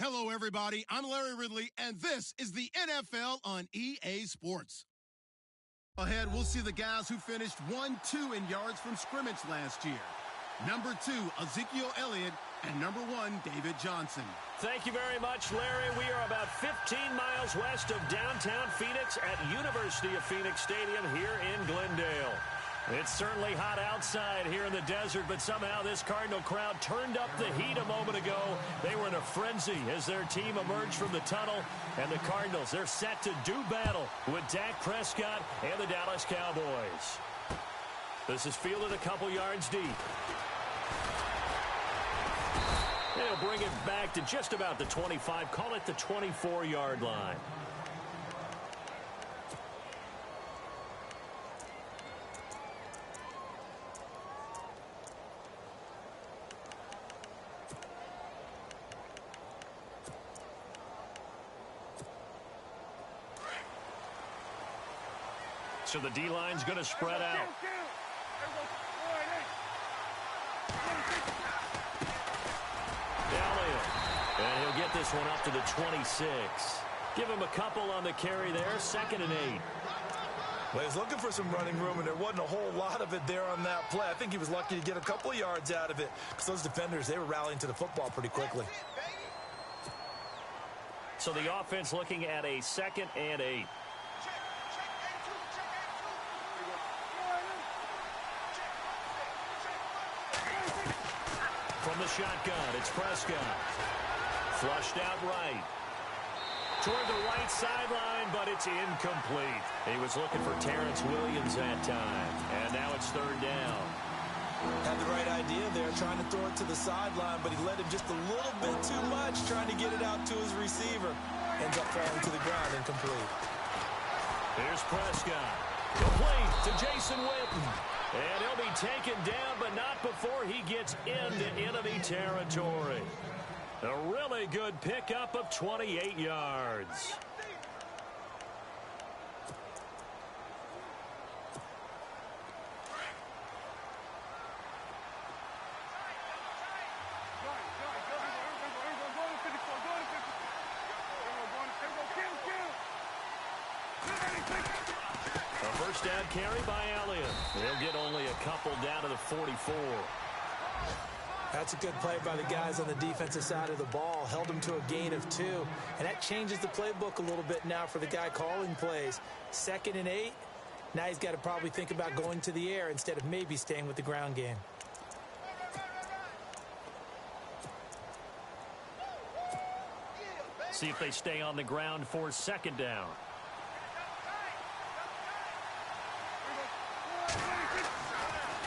Hello, everybody. I'm Larry Ridley, and this is the NFL on EA Sports. Ahead, we'll see the guys who finished 1-2 in yards from scrimmage last year. Number 2, Ezekiel Elliott, and number 1, David Johnson. Thank you very much, Larry. We are about 15 miles west of downtown Phoenix at University of Phoenix Stadium here in Glendale. It's certainly hot outside here in the desert, but somehow this Cardinal crowd turned up the heat a moment ago. They were in a frenzy as their team emerged from the tunnel, and the Cardinals, they're set to do battle with Dak Prescott and the Dallas Cowboys. This is fielded a couple yards deep. They'll bring it back to just about the 25, call it the 24-yard line. So the D-line's going to spread out. Elliott. And he'll get this one up to the 26. Give him a couple on the carry there. 2nd and 8. Well, he's looking for some running room, and there wasn't a whole lot of it there on that play. I think he was lucky to get a couple of yards out of it because those defenders, they were rallying to the football pretty quickly. So the offense looking at a 2nd and 8. From the shotgun, it's Prescott. Flushed out right. Toward the right sideline, but it's incomplete. He was looking for Terrence Williams that time. And now it's 3rd down. Had the right idea there, trying to throw it to the sideline, but he led him just a little bit too much, trying to get it out to his receiver. Ends up falling to the ground, incomplete. Here's Prescott. Complete to Jason Witten. And he'll be taken down, but not before he gets into enemy territory. A really good pickup of 28 yards. First down carry by Elliott. He'll get only a couple down to the 44. That's a good play by the guys on the defensive side of the ball. Held them to a gain of 2. And that changes the playbook a little bit now for the guy calling plays. 2nd and 8. Now he's got to probably think about going to the air instead of maybe staying with the ground game. See if they stay on the ground for 2nd down.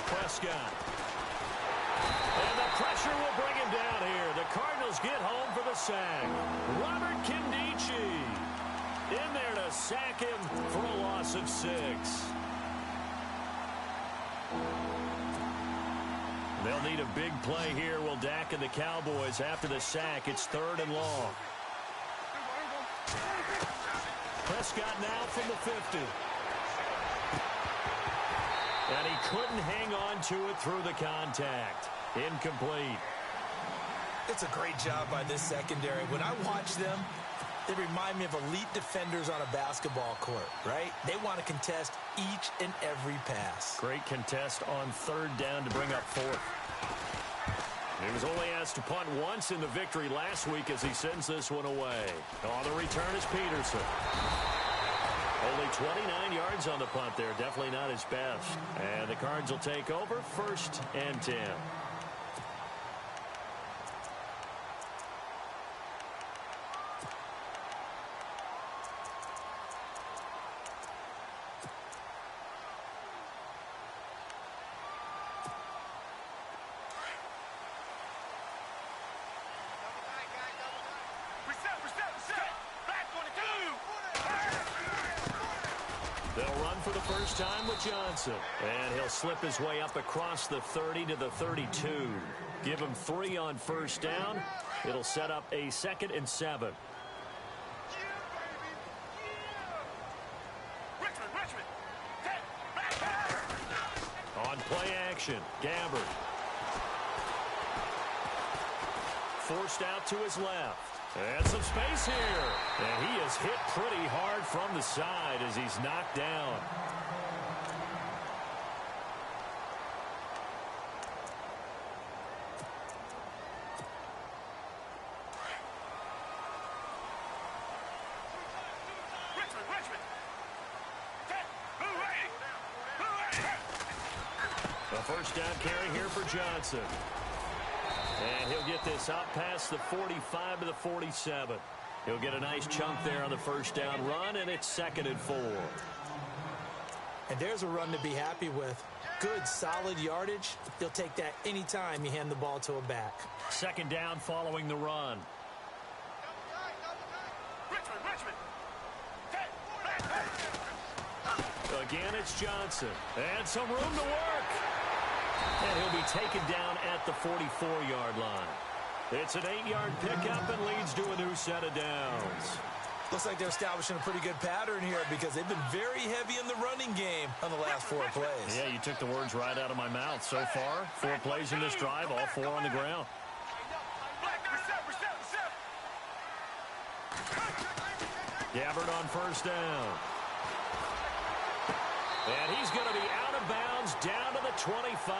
Prescott. And the pressure will bring him down here. The Cardinals get home for the sack. Robert Kindici in there to sack him for a loss of 6. They'll need a big play here, will Dak and the Cowboys after the sack. It's 3rd and long. Prescott now from the 50. And he couldn't hang on to it through the contact. Incomplete. It's a great job by this secondary. When I watch them, they remind me of elite defenders on a basketball court, right? They want to contest each and every pass. Great contest on 3rd down to bring up 4th. He was only asked to punt once in the victory last week as he sends this one away. On the return is Peterson. Only 29 yards on the punt there. Definitely not his best. And the Cards will take over 1st and 10. They'll run for the first time with Johnson. And he'll slip his way up across the 30 to the 32. Give him 3 on 1st down. It'll set up a 2nd and 7. On play action, Gabbert. Forced out to his left. And some space here. And he is hit pretty hard from the side as he's knocked down. A first down carry here for Johnson. And he'll get this out past the 45 to the 47. He'll get a nice chunk there on the first down run, and it's 2nd and 4. And there's a run to be happy with. Good, solid yardage. He'll take that anytime you hand the ball to a back. 2nd down following the run. Again, it's Johnson. And some room to work. And he'll be taken down at the 44-yard line. It's an 8-yard pickup and leads to a new set of downs. Looks like they're establishing a pretty good pattern here because they've been very heavy in the running game on the last 4 plays. Yeah, you took the words right out of my mouth. So far, 4 plays in this drive, all 4 on the ground. Gabbard on first down. And he's going to be out of bounds down to the 25.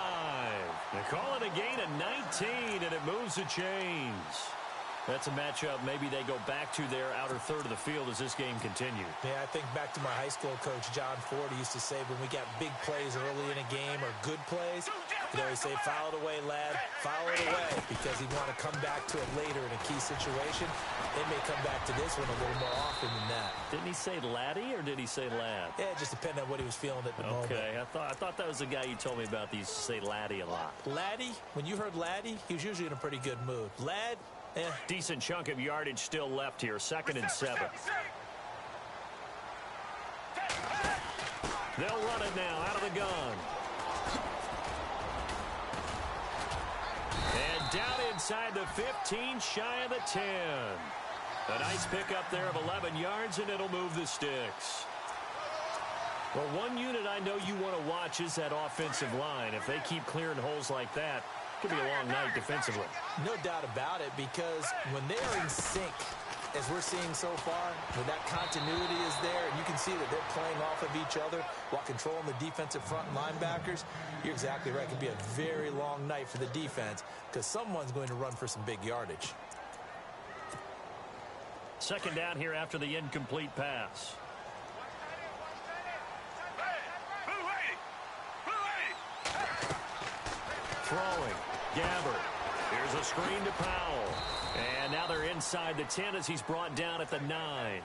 They call it a gain of 19, and it moves the chains. That's a matchup maybe they go back to their outer third of the field as this game continues. Yeah, I think back to my high school coach, John Ford. He used to say when we got big plays early in a game or good plays, he'd always say, foul it away, lad, foul it away, because he'd want to come back to it later in a key situation. They may come back to this one a little more often than that. Didn't he say laddie or did he say lad? Yeah, it just depended on what he was feeling at the moment. Okay, I thought that was the guy you told me about that used to say laddie a lot. Laddie, when you heard laddie, he was usually in a pretty good mood. Lad, decent chunk of yardage still left here. 2nd and 7. They'll run it now out of the gun. And down inside the 15, shy of the 10. A nice pickup there of 11 yards, and it'll move the sticks. Well, one unit I know you want to watch is that offensive line. If they keep clearing holes like that, it could be a long night defensively. No doubt about it, because when they are in sync, as we're seeing so far, when that continuity is there, and you can see that they're playing off of each other while controlling the defensive front linebackers, you're exactly right. It could be a very long night for the defense because someone's going to run for some big yardage. 2nd down here after the incomplete pass. Throwing. Gabbard. Here's a screen to Powell. And now they're inside the 10 as he's brought down at the 9.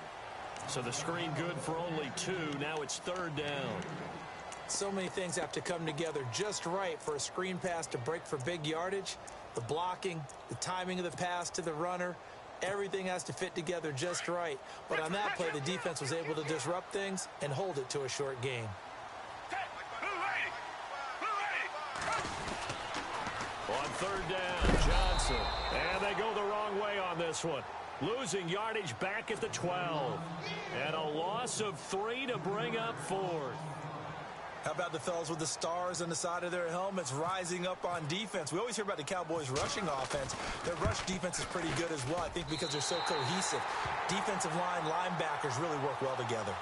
So the screen good for only 2. Now it's 3rd down. So many things have to come together just right for a screen pass to break for big yardage. The blocking, the timing of the pass to the runner, everything has to fit together just right. But on that play, the defense was able to disrupt things and hold it to a short gain. On 3rd down, Johnson. And they go the wrong way on this one. Losing yardage back at the 12. And a loss of 3 to bring up 4th. How about the fellas with the stars on the side of their helmets rising up on defense? We always hear about the Cowboys' rushing offense. Their rush defense is pretty good as well, I think, because they're so cohesive. Defensive line, linebackers really work well together.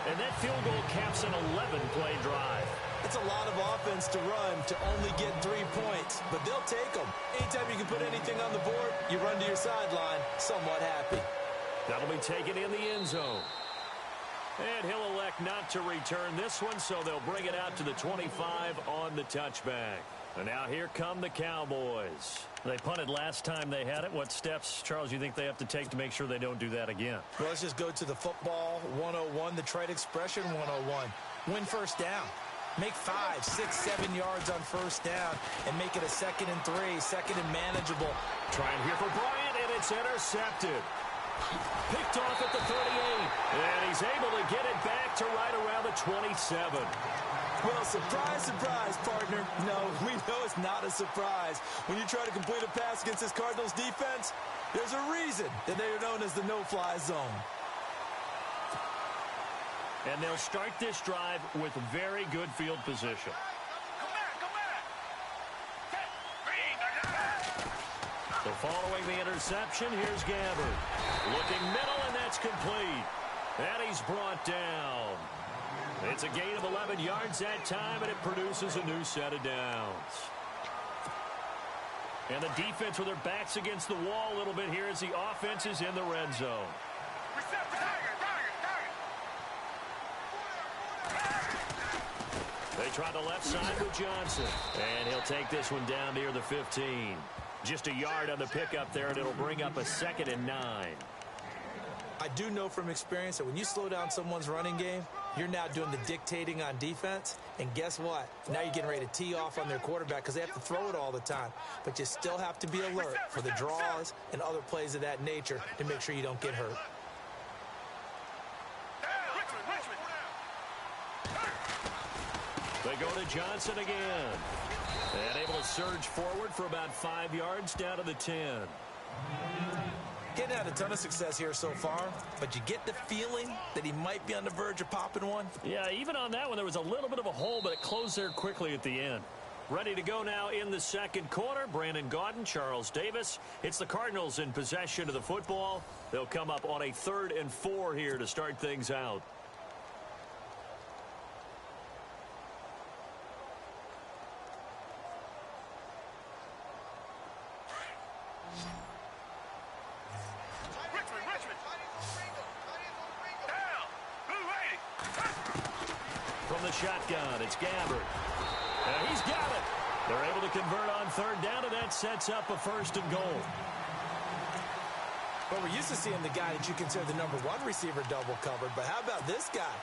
And that field goal caps an 11-play drive. It's a lot of offense to run to only get 3 points, but they'll take them. Anytime you can put anything on the board, you run to your sideline somewhat happy. That'll be taken in the end zone. And he'll elect not to return this one, so they'll bring it out to the 25 on the touchback. And now here come the Cowboys. They punted last time they had it. What steps, Charles, you think they have to take to make sure they don't do that again? Well, let's just go to the football 101, the trade expression 101. Win first down. Make 5, 6, 7 yards on first down and make it a 2nd and 3, 2nd and manageable. Trying here for Bryant, and it's intercepted. Picked off at the 38, and he's able to get it back to right around the 27. Well, surprise, surprise, partner. No, we know it's not a surprise. When you try to complete a pass against this Cardinals defense, there's a reason that they are known as the no-fly zone. And they'll start this drive with very good field position. The following the interception, here's Gabbard. Looking middle, and that's complete. And he's brought down. It's a gain of 11 yards that time, and it produces a new set of downs. And the defense with their backs against the wall a little bit here as the offense is in the red zone. They try the left side with Johnson. And he'll take this one down near the 15. Just a yard on the pickup there, and it'll bring up a 2nd and 9. I do know from experience that when you slow down someone's running game, you're now doing the dictating on defense. And guess what? Now you're getting ready to tee off on their quarterback because they have to throw it all the time. But you still have to be alert for the draws and other plays of that nature to make sure you don't get hurt. They go to Johnson again. And able to surge forward for about 5 yards down to the 10. Getting had a ton of success here so far, but you get the feeling that he might be on the verge of popping one. Yeah, even on that one, there was a little bit of a hole, but it closed there quickly at the end. Ready to go now in the second quarter. Brandon Gaudin, Charles Davis. It's the Cardinals in possession of the football. They'll come up on a 3rd and 4 here to start things out. From the shotgun, it's Gabbard. And he's got it. They're able to convert on 3rd down, and that sets up a 1st and goal. Well, we're used to seeing the guy that you consider the number 1 receiver double covered, but how about this guy?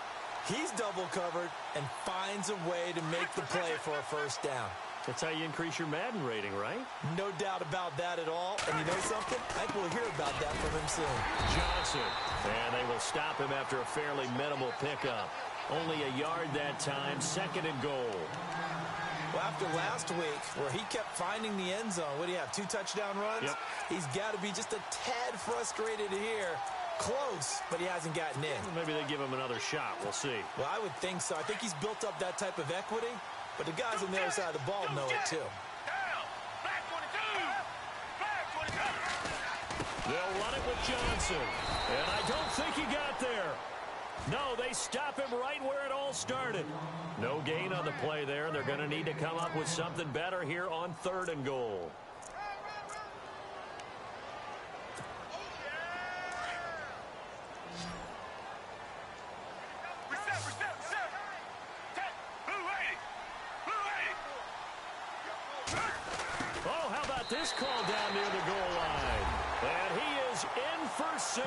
He's double covered and finds a way to make the play for a 1st down. That's how you increase your Madden rating, right? No doubt about that at all. And you know something? I think we'll hear about that from him soon. Johnson. And they will stop him after a fairly minimal pickup. Only a yard that time, 2nd and goal. Well, after last week, where he kept finding the end zone, what do you have, 2 touchdown runs? Yep. He's got to be just a tad frustrated here. Close, but he hasn't gotten in. Maybe they give him another shot. We'll see. Well, I would think so. I think he's built up that type of equity, but the guys on the other side of the ball know it too. They'll run it with Johnson, and I don't think he got there. No, they stop him right where it all started. No gain on the play there. They're going to need to come up with something better here on 3rd and goal. Oh, how about this call down near the goal line? And he is in for 6.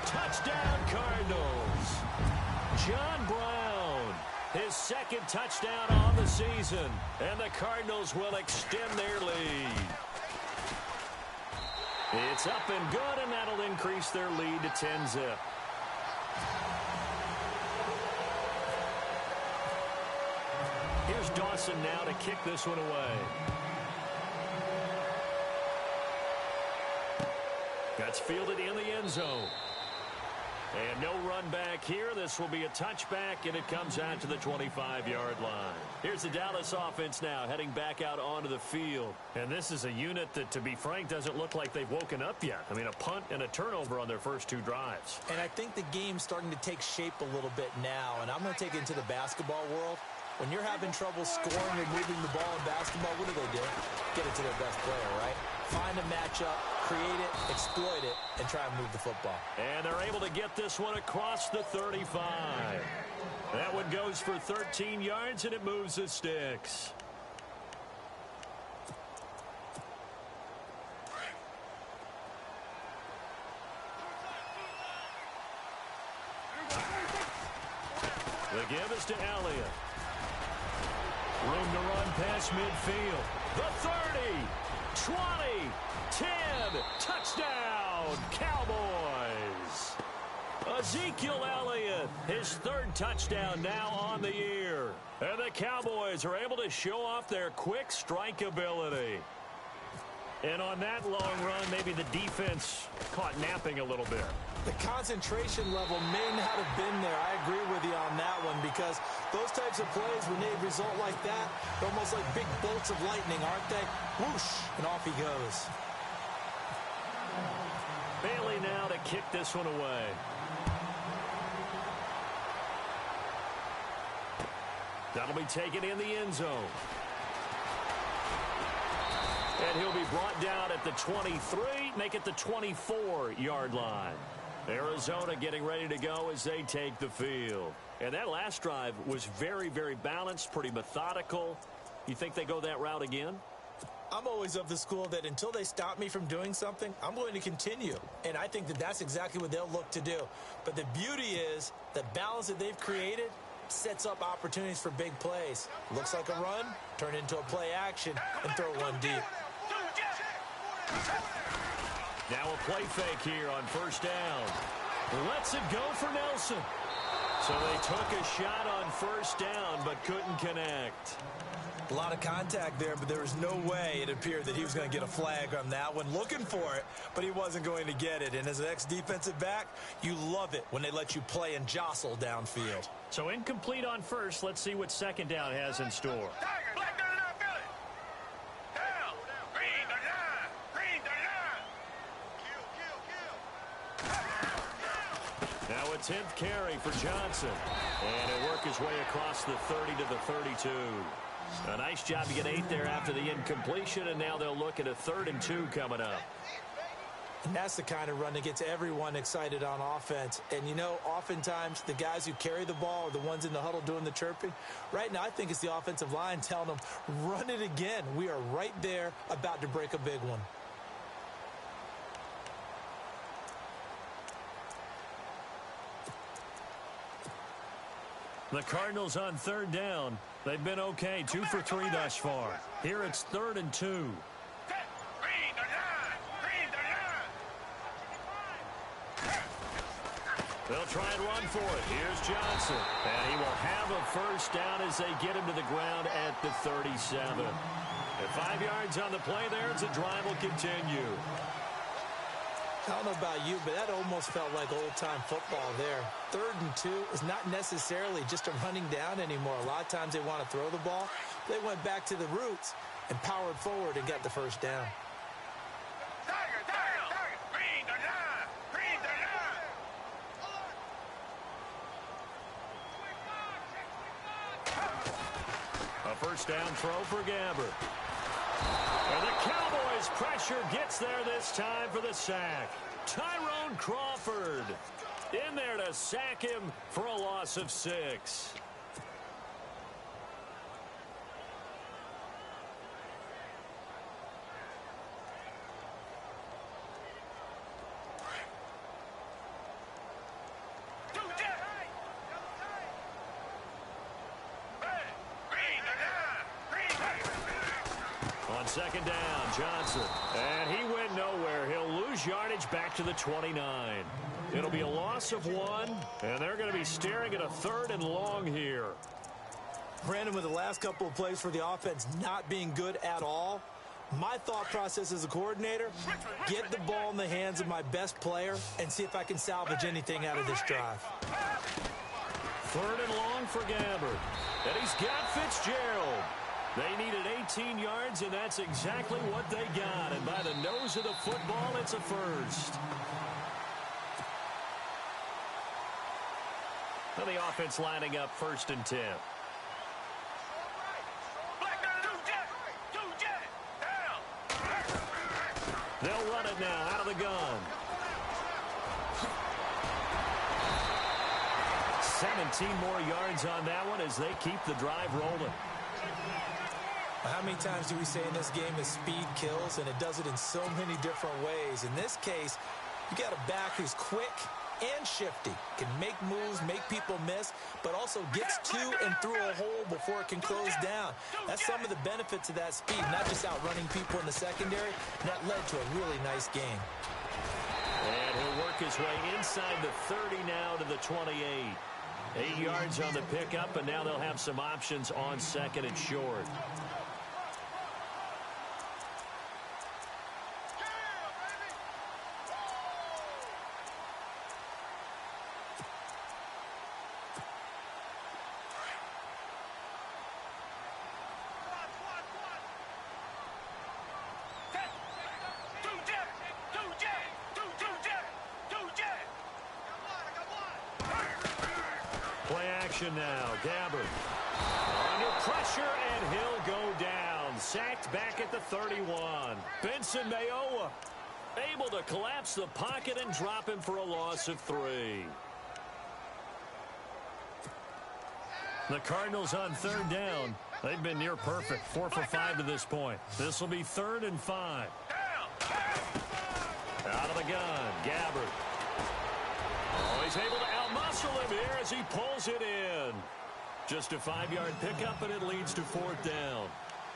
Touchdown, Cardinals. John Brown, his 2nd touchdown on the season. And the Cardinals will extend their lead. It's up and good, and that'll increase their lead to 10-zip. Here's Dawson now to kick this one away. That's fielded in the end zone. And no run back here. This will be a touchback, and it comes out to the 25-yard line. Here's the Dallas offense now heading back out onto the field. And this is a unit that, to be frank, doesn't look like they've woken up yet. I mean, a punt and a turnover on their first 2 drives. And I think the game's starting to take shape a little bit now, and I'm going to take it into the basketball world. When you're having trouble scoring or moving the ball in basketball, what do? Get it to their best player, right? Find a matchup, create it, exploit it, and try and move the football. And they're able to get this one across the 35. That one goes for 13 yards, and it moves the sticks. The give is to Elliott. Room to run past midfield. The 30, 20, 10, touchdown, Cowboys. Ezekiel Elliott, his 3rd touchdown now on the year. And the Cowboys are able to show off their quick strike ability. And on that long run, maybe the defense caught napping a little bit. The concentration level may not have been there. I agree with you on that one, because those types of plays, when they result like that, they're almost like big bolts of lightning, aren't they? Whoosh, and off he goes. Bailey now to kick this one away. That'll be taken in the end zone. And he'll be brought down at the 23, make it the 24-yard line. Arizona getting ready to go as they take the field. And that last drive was very, very balanced, pretty methodical. You think they go that route again? I'm always of the school that until they stop me from doing something, I'm going to continue. And I think that that's exactly what they'll look to do. But the beauty is the balance that they've created sets up opportunities for big plays. Looks like a run, turn into a play action, and throw one deep. Now a play fake here on first down. Lets it go for Nelson. So they took a shot on first down but couldn't connect. A lot of contact there, but there was no way it appeared that he was going to get a flag on that one. Looking for it, but he wasn't going to get it. And as an ex-defensive back, you love it when they let you play and jostle downfield. So incomplete on first. Let's see what second down has in store. Now a 10th carry for Johnson. And he'll work his way across the 30 to the 32. A nice job to get 8 there after the incompletion, and now they'll look at a 3rd and 2 coming up. And that's the kind of run that gets everyone excited on offense. And, you know, oftentimes the guys who carry the ball are the ones in the huddle doing the chirping. Right now, I think it's the offensive line telling them, run it again. We are right there about to break a big one. The Cardinals on 3rd down. They've been okay, 2 for 3 thus far. Here it's 3rd and 2. They'll try and run for it. Here's Johnson. And he will have a first down as they get him to the ground at the 37. At 5 yards on the play there, as the drive will continue. I don't know about you, but that almost felt like old-time football there. 3rd and 2 is not necessarily just a running down anymore. A lot of times they want to throw the ball. They went back to the roots and powered forward and got the first down. A first down throw for Gabbert. And the Cowboys' pressure gets there this time for the sack. Tyrone Crawford in there to sack him for a loss of 6. On 2nd down, Johnson. And he went nowhere. He'll lose yardage back to the 29. It'll be a loss of 1, and they're going to be staring at a 3rd and long here. Brandon, with the last couple of plays for the offense not being good at all, my thought process as a coordinator, get the ball in the hands of my best player and see if I can salvage anything out of this drive. 3rd and long for Gabbert. And he's got Fitzgerald. They needed 18 yards, and that's exactly what they got. And by the nose of the football, it's a first. And the offense lining up 1st and 10. They'll run it now out of the gun. 17 more yards on that one as they keep the drive rolling. How many times do we say in this game that speed kills, and it does it in so many different ways? In this case, you got a back who's quick and shifty, can make moves, make people miss, but also gets to and through a hole before it can close down. That's some of the benefits of that speed, not just outrunning people in the secondary. And that led to a really nice game. And he'll work his way inside the 30 now to the 28. 8 yards on the pickup, and now they'll have some options on 2nd and short. action now. Gabbard under pressure, and he'll go down. Sacked back at the 31. Benson Mayowa able to collapse the pocket and drop him for a loss of 3. The Cardinals on third down. They've been near perfect. 4 for 5 to this point. This will be 3rd and 5. Out of the gun, Gabbard. Oh, he's able to outmuscle him here as he pulls it in. Just a 5-yard pickup, and it leads to 4th down.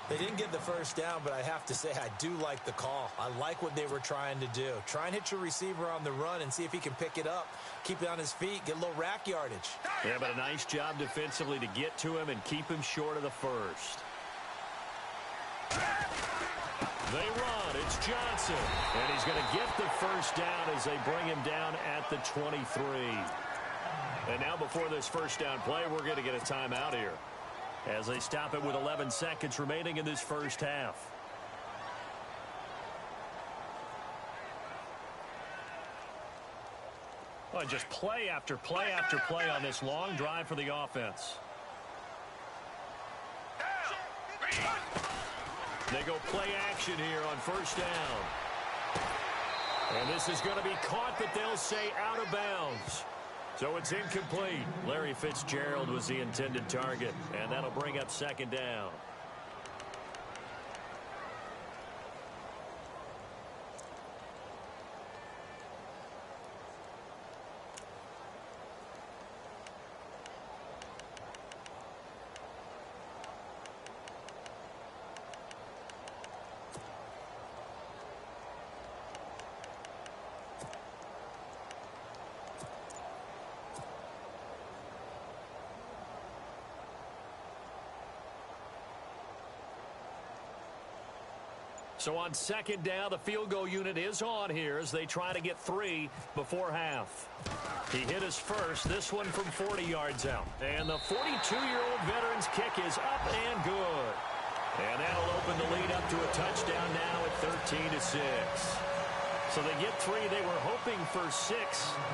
They didn't get the first down, but I have to say I do like the call. I like what they were trying to do. Try and hit your receiver on the run and see if he can pick it up, keep it on his feet, get a little rack yardage. Yeah, but a nice job defensively to get to him and keep him short of the first. They run. It's Johnson. And he's going to get the first down as they bring him down at the 23. And now before this first down play, we're going to get a timeout here, as they stop it with 11 seconds remaining in this first half. Oh, just play after play after play on this long drive for the offense. They go play action here on first down. And this is going to be caught, but they'll say out of bounds. So it's incomplete. Larry Fitzgerald was the intended target, and that'll bring up 2nd down. So on 2nd down, the field goal unit is on here as they try to get 3 before half. He hit his first, this one from 40 yards out. And the 42-year-old veteran's kick is up and good. And that'll open the lead up to a touchdown now at 13-6. So they get 3. They were hoping for 6.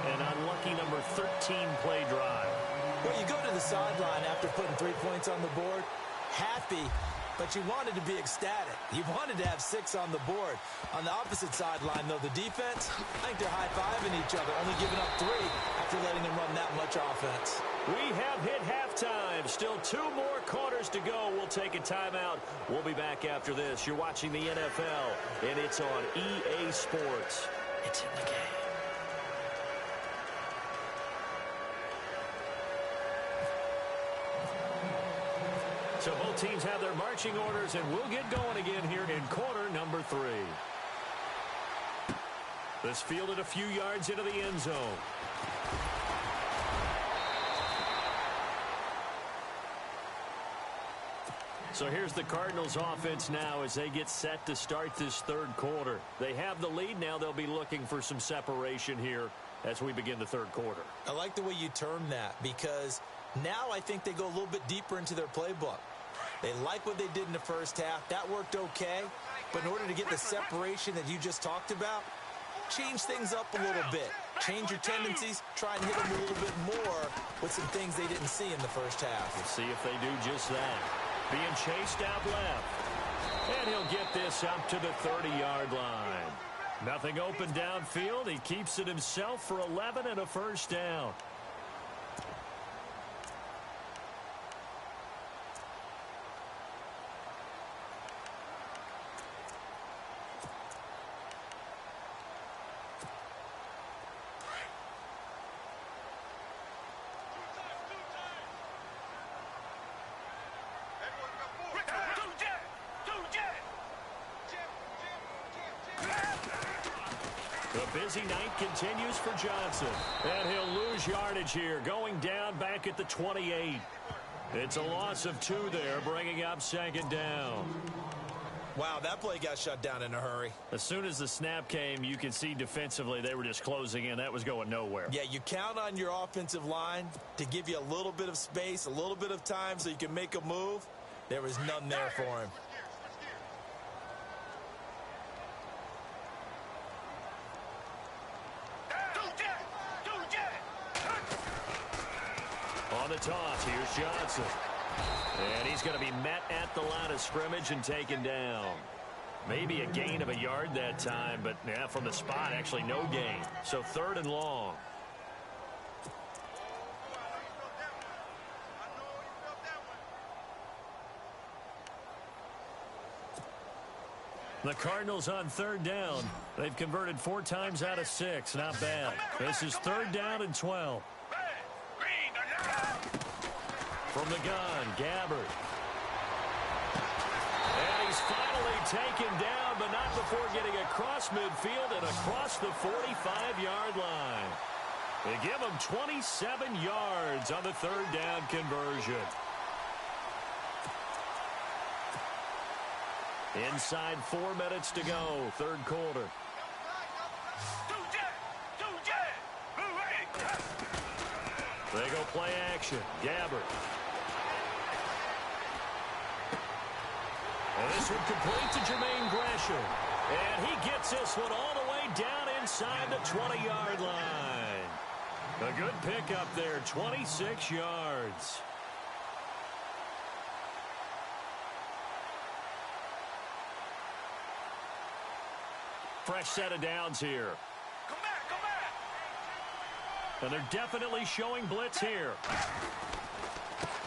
An unlucky number 13 play drive. Well, you go to the sideline after putting 3 points on the board, happy, but you wanted to be ecstatic. You wanted to have 6 on the board. On the opposite sideline, though, the defense, I think they're high-fiving each other, only giving up 3 after letting them run that much offense. We have hit halftime. Still 2 more quarters to go. We'll take a timeout. We'll be back after this. You're watching the NFL, and it's on EA Sports. It's in the game. So both teams have their marching orders, and we'll get going again here in quarter number 3. This fielded a few yards into the end zone. So here's the Cardinals offense now as they get set to start this 3rd quarter. They have the lead now. They'll be looking for some separation here as we begin the 3rd quarter. I like the way you term that, because now I think they go a little bit deeper into their playbook. They like what they did in the first half. That worked okay. But in order to get the separation that you just talked about, change things up a little bit. Change your tendencies. Try and hit them a little bit more with some things they didn't see in the first half. We'll see if they do just that. Being chased out left. And he'll get this up to the 30-yard line. Nothing open downfield. He keeps it himself for 11 and a first down. The busy night continues for Johnson. And he'll lose yardage here, going down back at the 28. It's a loss of 2 there, bringing up 2nd down. Wow, that play got shut down in a hurry. As soon as the snap came, you can see defensively they were just closing in. That was going nowhere. Yeah, you count on your offensive line to give you a little bit of space, a little bit of time so you can make a move. There was none there for him. On the toss, here's Johnson. And he's going to be met at the line of scrimmage and taken down. Maybe a gain of a yard that time, but yeah, from the spot, actually no gain. So 3rd and long. The Cardinals on 3rd down. They've converted 4 times out of 6. Not bad. This is 3rd down and 12. From the gun, Gabbert. And he's finally taken down, but not before getting across midfield and across the 45-yard line. They give him 27 yards on the 3rd down conversion. Inside 4 minutes to go, 3rd quarter. They go play action. Gabbert. And this one complete to Jermaine Gresham. And he gets this one all the way down inside the 20-yard line. A good pickup there, 26 yards. Fresh set of downs here. Come back. And they're definitely showing blitz here.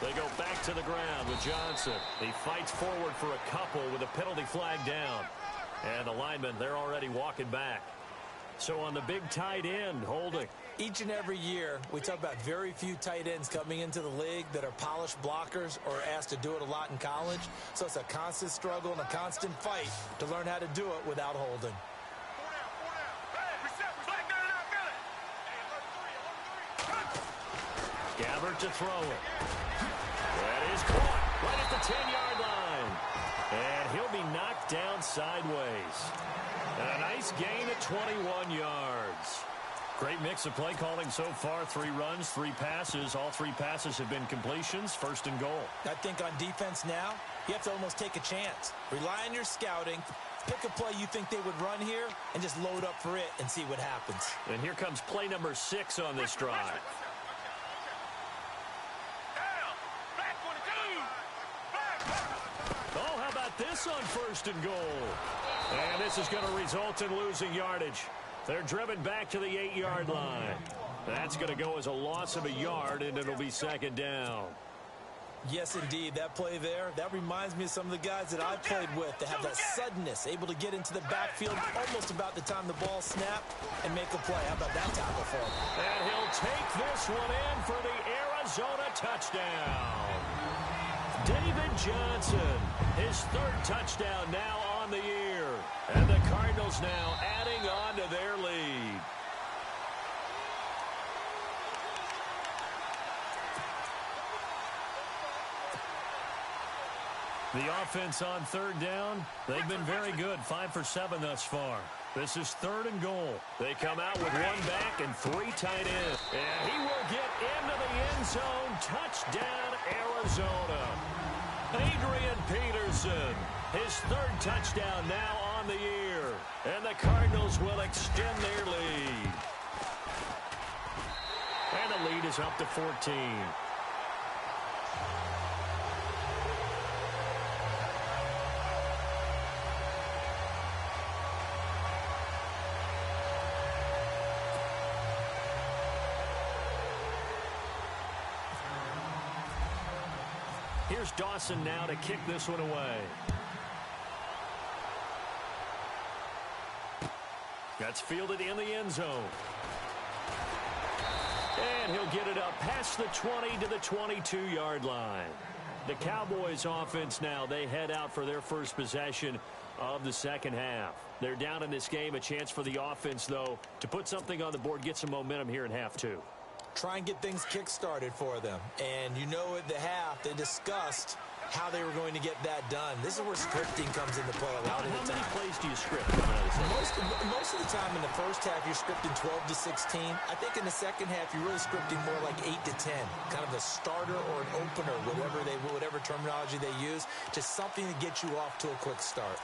They go back to the ground with Johnson. He fights forward for a couple with a penalty flag down. And the linemen, they're already walking back. So on the big tight end, holding. Each and every year, we talk about very few tight ends coming into the league that are polished blockers or asked to do it a lot in college. So it's a constant struggle and a constant fight to learn how to do it without holding. Gabbert to throw it. That is caught right at the 10-yard line. And he'll be knocked down sideways. And a nice gain at 21 yards. Great mix of play calling so far. 3 runs, 3 passes. All 3 passes have been completions. 1st and goal. I think on defense now, you have to almost take a chance. Rely on your scouting. Pick a play you think they would run here and just load up for it and see what happens. And here comes play number 6 on this drive. Oh, how about this on 1st and goal? And this is going to result in losing yardage. They're driven back to the 8-yard line. That's going to go as a loss of a yard, and it'll be 2nd down. Yes, indeed. That play there, that reminds me of some of the guys that I've played with that have that suddenness, able to get into the backfield almost about the time the ball snapped and make a play. How about that tackle for him? And he'll take this one in for the Arizona touchdown. David Johnson, his 3rd touchdown now on the year. And the Cardinals now adding on to their lead. The offense on 3rd down, they've been very good. 5 for 7 thus far. This is 3rd and goal. They come out with 1 back and 3 tight ends. And he will get into the end zone. Touchdown, Arizona. Adrian Peterson, his 3rd touchdown now on the year. And the Cardinals will extend their lead. And the lead is up to 14. Here's Dawson now to kick this one away. That's fielded in the end zone. And he'll get it up past the 20 to the 22-yard line. The Cowboys offense now, they head out for their first possession of the 2nd half. They're down in this game. A chance for the offense, though, to put something on the board, get some momentum here in half 2. Try and get things kick-started for them. And you know at the half, they discussed how they were going to get that done. This is where scripting comes into play a lot of the time. How many plays do you script? Most of the time in the first half, you're scripting 12 to 16. I think in the second half, you're really scripting more like 8 to 10. Kind of a starter or an opener, whatever terminology they use. Just something to get you off to a quick start.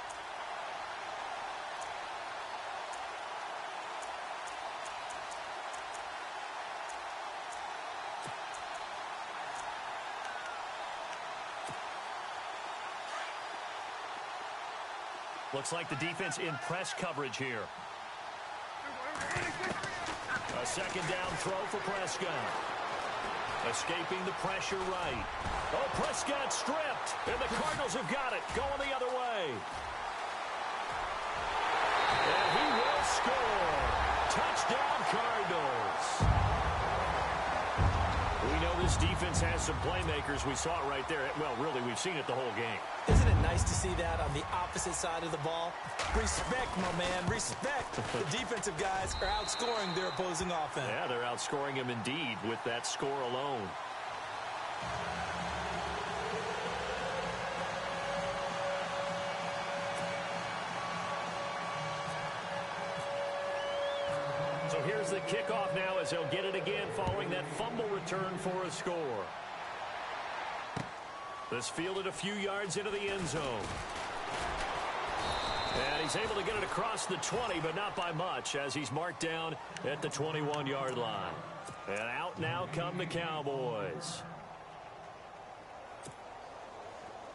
Looks like the defense in press coverage here. A second down throw for Prescott. Escaping the pressure right. Oh, Prescott stripped. And the Cardinals have got it. Going the other way. And he will score. Touchdown, Cardinals. We know this defense has some playmakers. We saw it right there. Well, really, we've seen it the whole game. Isn't it nice to see that on the opposite side of the ball? Respect, my man, respect. The defensive guys are outscoring their opposing offense. Yeah, they're outscoring them indeed with that score alone. So here's the kickoff now as they'll get it again following that fumble return for a score. This fielded a few yards into the end zone. And he's able to get it across the 20, but not by much as he's marked down at the 21-yard line. And out now come the Cowboys.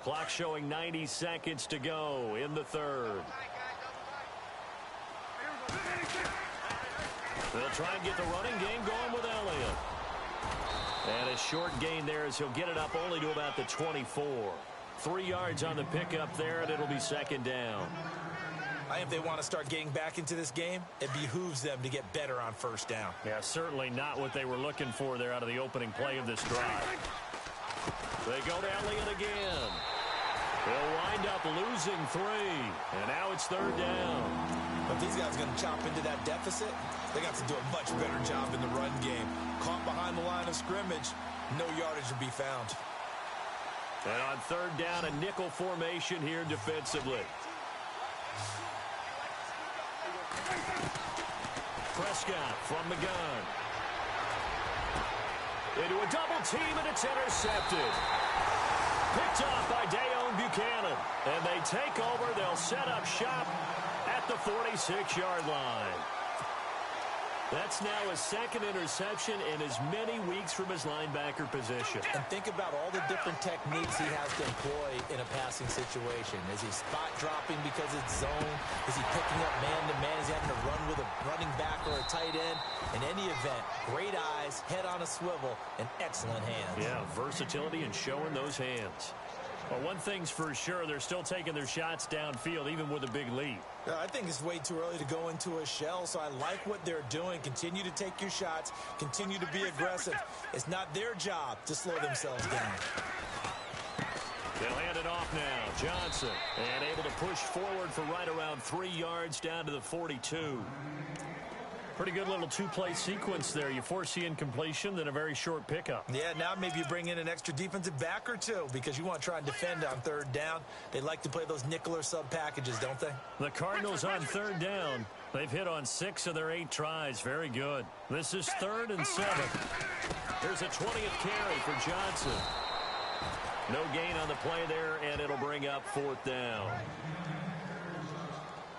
Clock showing 90 seconds to go in the third. They'll try and get the running game going with Elliott. And a short gain there as he'll get it up only to about the 24. 3 yards on the pickup there, and it'll be second down. I think if they want to start getting back into this game, it behooves them to get better on first down. Yeah, certainly not what they were looking for there out of the opening play of this drive. They go to Elliott again. They'll wind up losing 3, and now it's third down. If these guys are going to chop into that deficit, they got to do a much better job in the run game. Caught behind the line of scrimmage, no yardage to be found. And on third down, a nickel formation here defensively. Prescott from the gun. Into a double team, and it's intercepted. Picked off by Dayon Buchanan. And they take over. They'll set up shop at the 46-yard line. That's now his second interception in as many weeks from his linebacker position. And think about all the different techniques he has to employ in a passing situation. Is he spot dropping because it's zone? Is he picking up man-to-man? Is he having to run with a running back or a tight end? In any event, great eyes, head on a swivel, and excellent hands. Yeah, versatility and showing those hands. Well, one thing's for sure, they're still taking their shots downfield, even with a big lead. I think it's way too early to go into a shell, so I like what they're doing. Continue to take your shots. Continue to be aggressive. It's not their job to slow themselves down. They'll hand it off now. Johnson, and able to push forward for right around 3 yards down to the 42. Pretty good little two-play sequence there. You foresee incompletion, then a very short pickup. Yeah, now maybe you bring in an extra defensive back or two because you want to try and defend on third down. They like to play those nickel or sub packages, don't they? The Cardinals on third down. They've hit on 6 of their 8 tries. Very good. This is 3rd and 7. Here's a 20th carry for Johnson. No gain on the play there, and it'll bring up 4th down.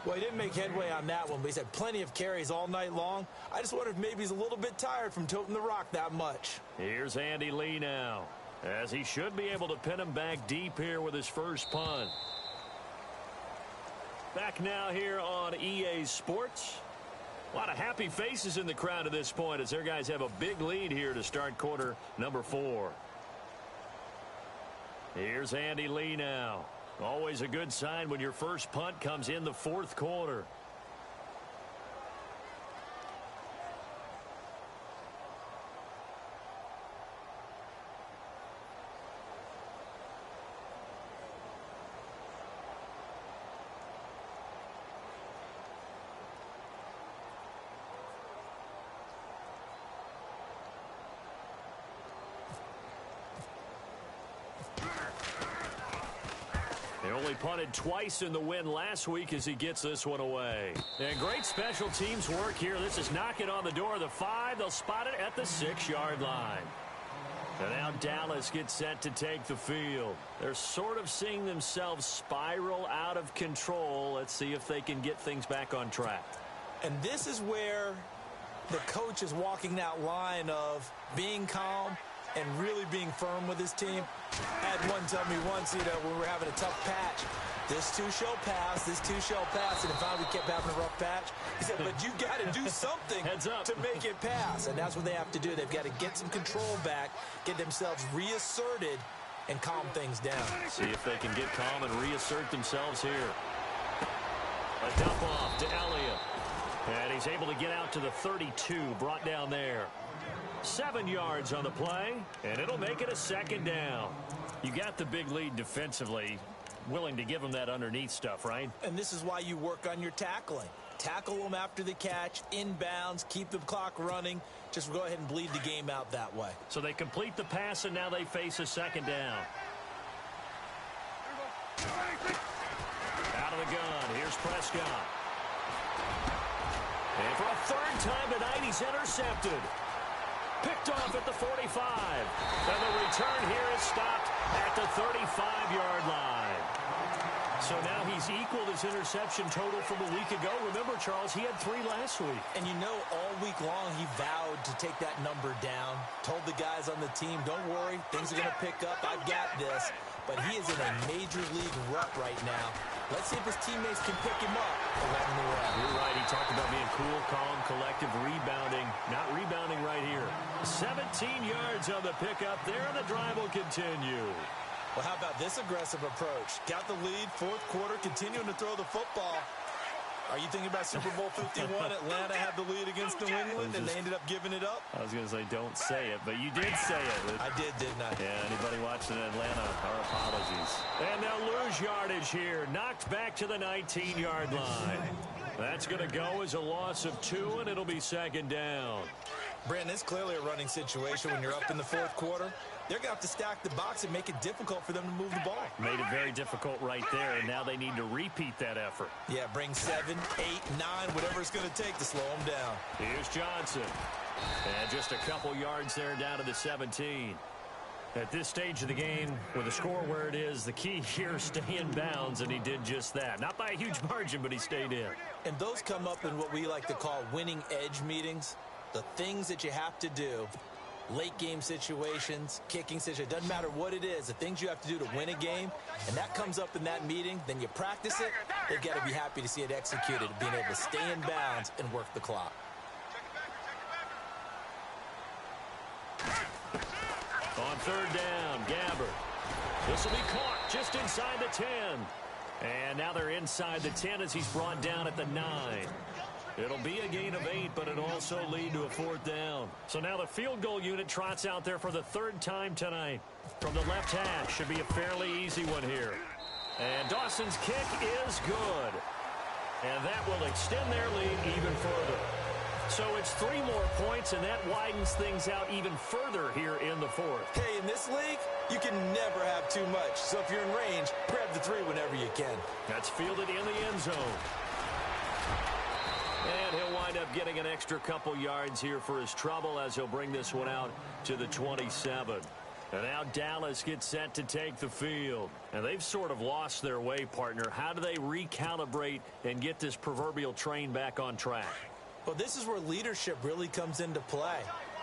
Well, he didn't make headway on that one, but he's had plenty of carries all night long. I just wonder if maybe he's a little bit tired from toting the rock that much. Here's Andy Lee now, as he should be able to pin him back deep here with his first punt. Back now here on EA Sports. A lot of happy faces in the crowd at this point as their guys have a big lead here to start quarter number 4. Here's Andy Lee now. Always a good sign when your first punt comes in the 4th quarter. They only punted twice in the win last week as he gets this one away. And great special teams work here. This is knocking on the door of the 5. They'll spot it at the 6-yard line. And now Dallas gets set to take the field. They're sort of seeing themselves spiral out of control. Let's see if they can get things back on track. And this is where the coach is walking that line of being calm and really being firm with his team. I had one tell me once, when we were having a tough patch, this too shall pass, this too shall pass, and finally we kept having a rough patch. He said, but you got to do something to make it pass, and that's what they have to do. They've got to get some control back, get themselves reasserted, and calm things down. See if they can get calm and reassert themselves here. A dump off to Elliott. And he's able to get out to the 32, brought down there. 7 yards on the play, and it'll make it a second down. You got the big lead defensively, willing to give them that underneath stuff, right? And this is why you work on your tackling. Tackle them after the catch, inbounds, keep the clock running. Just go ahead and bleed the game out that way. So they complete the pass, and now they face a second down. Out of the gun, here's Prescott. And for a third time tonight, he's intercepted. Picked off at the 45. And the return here is stopped at the 35-yard line. So now he's equaled his interception total from a week ago. Remember, Charles, he had 3 last week. And all week long he vowed to take that number down. Told the guys on the team, don't worry, things are going to pick up. I've got this. But he is in a major league rut right now. Let's see if his teammates can pick him up along the way. You're right. He talked about being cool, calm, collective, rebounding. Not rebounding right here. 17 yards on the pickup there, and the drive will continue. Well, how about this aggressive approach? Got the lead, fourth quarter, continuing to throw the football. Are you thinking about Super Bowl 51? Atlanta had the lead against New England, and they ended up giving it up? I was going to say, don't say it, but you did say it. I did, didn't I? Yeah, anybody watching Atlanta, our apologies. And they'll lose yardage here. Knocked back to the 19-yard line. That's going to go as a loss of 2, and it'll be second down. Brandon, it's clearly a running situation when you're up in the fourth quarter. They're going to have to stack the box and make it difficult for them to move the ball. Made it very difficult right there, and now they need to repeat that effort. Yeah, bring 7, 8, 9, whatever it's going to take to slow them down. Here's Johnson. And just a couple yards there down to the 17. At this stage of the game, with the score where it is, the key here is stay in bounds, and he did just that. Not by a huge margin, but he stayed in. And those come up in what we like to call winning edge meetings. The things that you have to do. Late game situations, kicking situations, doesn't matter what it is, the things you have to do to win a game, and that comes up in that meeting, then you practice it, they've got to be happy to see it executed, being able to stay in bounds and work the clock. On third down, Gabbert. This will be caught just inside the 10. And now they're inside the 10 as he's brought down at the 9. It'll be a gain of 8, but it'll also lead to a fourth down. So now the field goal unit trots out there for the third time tonight. From the left hash, should be a fairly easy one here. And Dawson's kick is good. And that will extend their lead even further. So it's 3 more points, and that widens things out even further here in the fourth. Hey, in this league, you can never have too much. So if you're in range, grab the 3 whenever you can. That's fielded in the end zone. And he'll wind up getting an extra couple yards here for his trouble as he'll bring this one out to the 27. And now Dallas gets set to take the field. And they've sort of lost their way, partner. How do they recalibrate and get this proverbial train back on track? Well, this is where leadership really comes into play.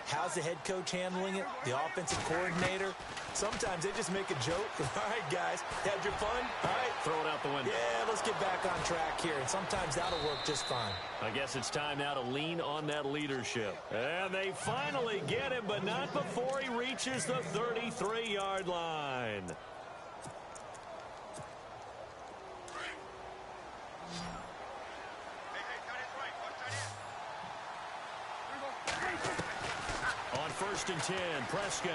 How's the head coach handling it? The offensive coordinator? Sometimes they just make a joke. All right, guys, had your fun? All right. Throw it out the window. Yeah, let's get back on track here. And sometimes that'll work just fine. I guess it's time now to lean on that leadership. And they finally get him, but not before he reaches the 33-yard line. On 1st and 10, Prescott.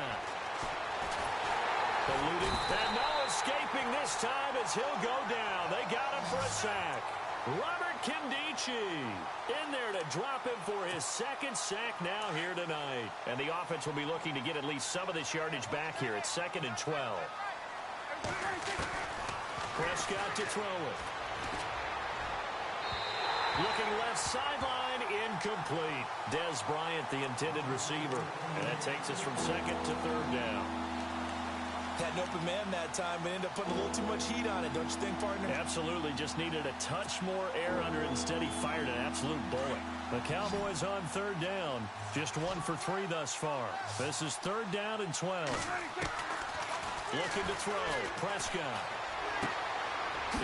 Eluding, and no escaping this time as he'll go down. They got him for a sack. Robert Kindici in there to drop him for his 2nd sack now here tonight. And the offense will be looking to get at least some of this yardage back here. It's 2nd and 12. Prescott to throw it. Looking left sideline, incomplete. Dez Bryant, the intended receiver. And that takes us from 2nd to 3rd down. Had an open man that time, but ended up putting a little too much heat on it, don't you think, partner? Absolutely. Just needed a touch more air under it. Instead, he fired an absolute bullet. The Cowboys on third down. Just 1 for 3 thus far. This is third down and 12. Looking to throw. Prescott.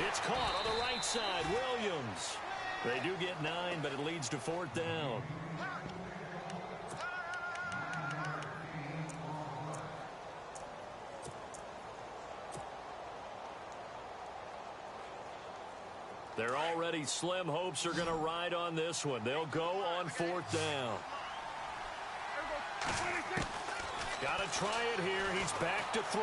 It's caught on the right side. Williams. They do get 9, but it leads to fourth down. Their already slim hopes are going to ride on this one. They'll go on fourth down. Got to try it here. He's back to throw.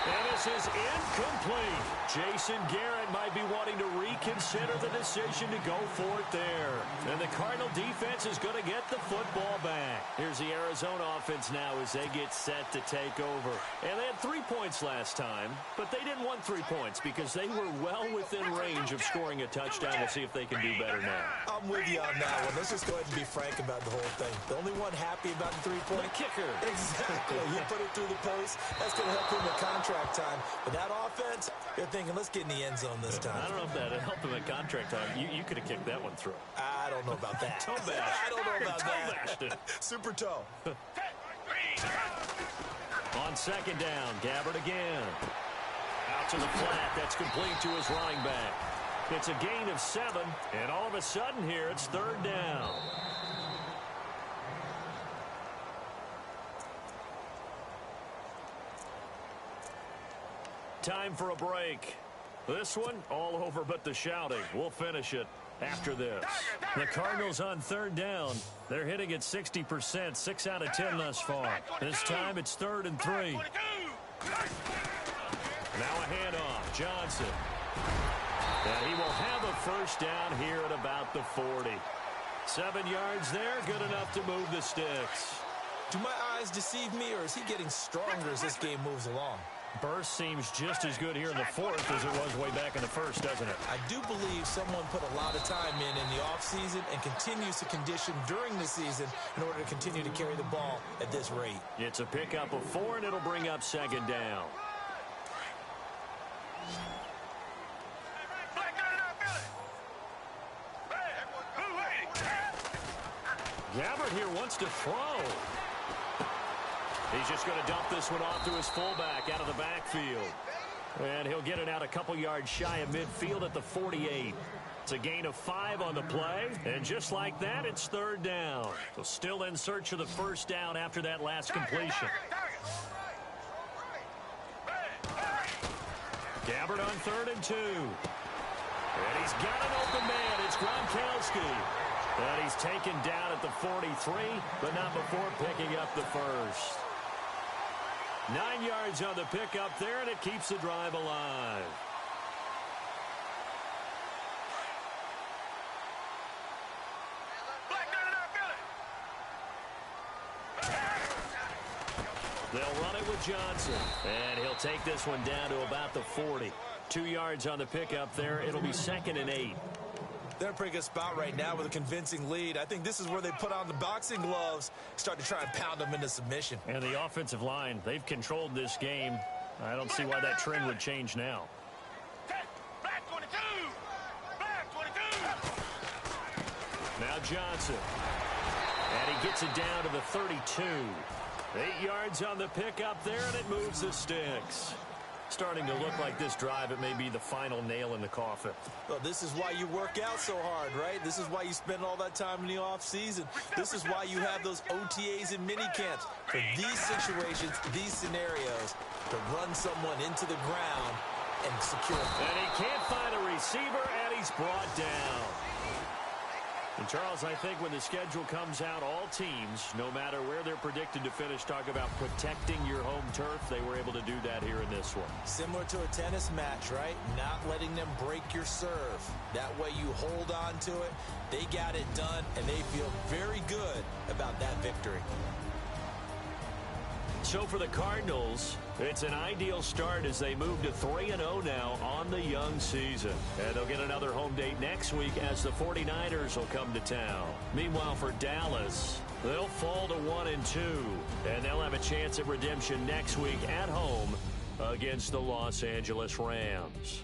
And this is incomplete. Jason Garrett might be wanting to reconsider the decision to go for it there. And the Cardinal defense is going to get the football back. Here's the Arizona offense now as they get set to take over. And they had 3 points last time, but they didn't want 3 points because they were well within range of scoring a touchdown. We'll see if they can do better now. I'm with you on that one. Let's just go ahead and be frank about the whole thing. The only one happy about the 3-point. The kicker. Exactly. You put it through the post. That's going to help him in contract time. But that offense, you're thinking, let's get in the end zone this time. I don't know if that helped him in contract time. You could have kicked that one through. I don't know about that. Toe bash. I don't know about that. Super toe. On second down, Gabbard again. Out to the flat. That's complete to his running back. It's a gain of 7, and all of a sudden here, it's third down. Time for a break. This one, all over but the shouting. We'll finish it after this. The Cardinals on third down. They're hitting at 60%, 6 out of 10 thus far. This time it's 3rd and 3. Now a handoff. Johnson. And he will have a first down here at about the 40. 7 yards there, good enough to move the sticks. Do my eyes deceive me, or is he getting stronger as this game moves along? Burst seems just as good here in the 4th as it was way back in the 1st, doesn't it? I do believe someone put a lot of time in the offseason and continues to condition during the season in order to continue to carry the ball at this rate. It's a pickup of 4, and it'll bring up second down. Gabbard here wants to throw. He's just going to dump this one off to his fullback out of the backfield. And he'll get it out a couple yards shy of midfield at the 48. It's a gain of 5 on the play. And just like that, it's third down. So still in search of the first down after that last completion. Gabbard on 3rd and 2. And he's got an open man. It's Gronkowski. And he's taken down at the 43, but not before picking up the first. 9 yards on the pickup there, and it keeps the drive alive. They'll run it with Johnson, and he'll take this one down to about the 40. 2 yards on the pickup there. It'll be 2nd and 8. They're in a pretty good spot right now with a convincing lead. I think this is where they put on the boxing gloves, start to try and pound them into submission. And the offensive line, they've controlled this game. I don't see why that trend would change now. Now Johnson. And he gets it down to the 32. 8 yards on the pickup there, and it moves the sticks. Starting to look like this drive, it may be the final nail in the coffin. Well, this is why you work out so hard, right? This is why you spend all that time in the offseason. This is why you have those OTAs and mini camps. For these situations, these scenarios, to run someone into the ground and secure them. And he can't find a receiver, and he's brought down. And Charles, I think when the schedule comes out, all teams, no matter where they're predicted to finish, talk about protecting your home turf. They were able to do that here in this one. Similar to a tennis match, right? Not letting them break your serve. That way you hold on to it. They got it done, and they feel very good about that victory. So for the Cardinals, it's an ideal start as they move to 3-0 now on the young season. And they'll get another home date next week as the 49ers will come to town. Meanwhile, for Dallas, they'll fall to 1-2. And they'll have a chance at redemption next week at home against the Los Angeles Rams.